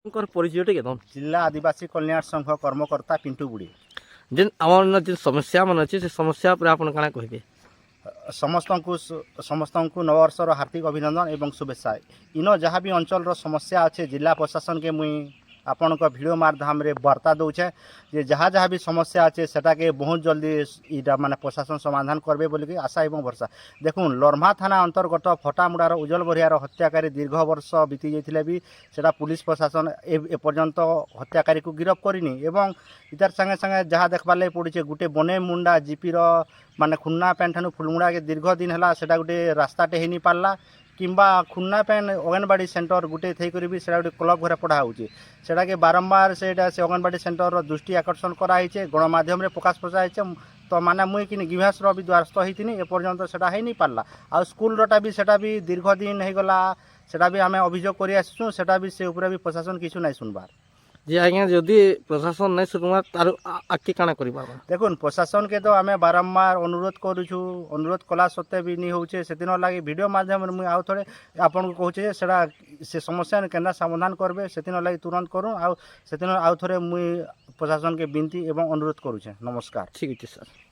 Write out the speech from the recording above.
ପରିଚୟଟା କେତନ୍ जिला आदिवासी कल्याण संघ कर्मकर्ता पिंटू बुड़ी ଯେନ୍ ଆମର ଯେନ୍ ସମସ୍ୟା ମାନେ ଅଛି ସେ ସମସ୍ୟା ଉପରେ ଆପଣ କାଣା କହିବେ? समस्त को नववर्षर हार्दिक अभिनंदन एवं शुभेच्छा। इन जहाँ भी अंचल समस्या अच्छे जिला प्रशासन के मुई आपण भिडियो माध्यम रे वार्ता दूचे जे जहाँ जहाँ भी समस्या अच्छे सेटा के बहुत जल्दी इटा माने प्रशासन समाधान करबे बोलिकी आशा एवं भरसा। देखुन लरमा थाना अंतर्गत फटामुड़ार उज्जवल बरियार हत्याकारी दीर्घ वर्ष बीती जाइथिले भी सेटा पुलिस प्रशासन एपर्यंत हत्याकारी को गिरफ करनी एवं इतार संगे संगे जहाँ देखबार लगे पड़े गोटे बने मुंडा जीपीर माने खुन्ना पैन ठानु फुलमुड़ा के दीर्घ दिन है सेटा गोटे रास्ताटे हो पार्ला किंबा खुन्ना पैन अंगनवाड़ी सेंटर गोटे थी भी सेटा गोटे क्लब घरे पढ़ा होची सेटा के बारंबार से अंगनवाड़ी सेंटर दृष्टि आकर्षण कराई गणमाध्यम रे प्रकाश प्रसार तो माने मुई कि गिभासर भी द्वारस्थ होती एपर्यंत सेटा हो पार्ला आ स्कूलटा भी सेटा भी दीर्घ दिन हो गला सेटा भी आम अभियोग कर आसुँ सेटा भी से ऊपर भी प्रशासन किछु नहीं सुनबार जे आज्ञा जदि प्रशासन नहीं शुणवा तार आगे काଣା करिबा? देखुन प्रशासन के तो आम बारंबार अनुरोध करूँ अनुरोध कला सत्वे भी नहीं होचे से लगी वीडियो माध्यम मुझे आउ थे आपन को कहूँ से समस्या केना समाधान करबे से लगी तुरंत करूँ आउ थे मुई प्रशासन के विनती एवं अनुरोध करूँ। नमस्कार। ठीक है सर।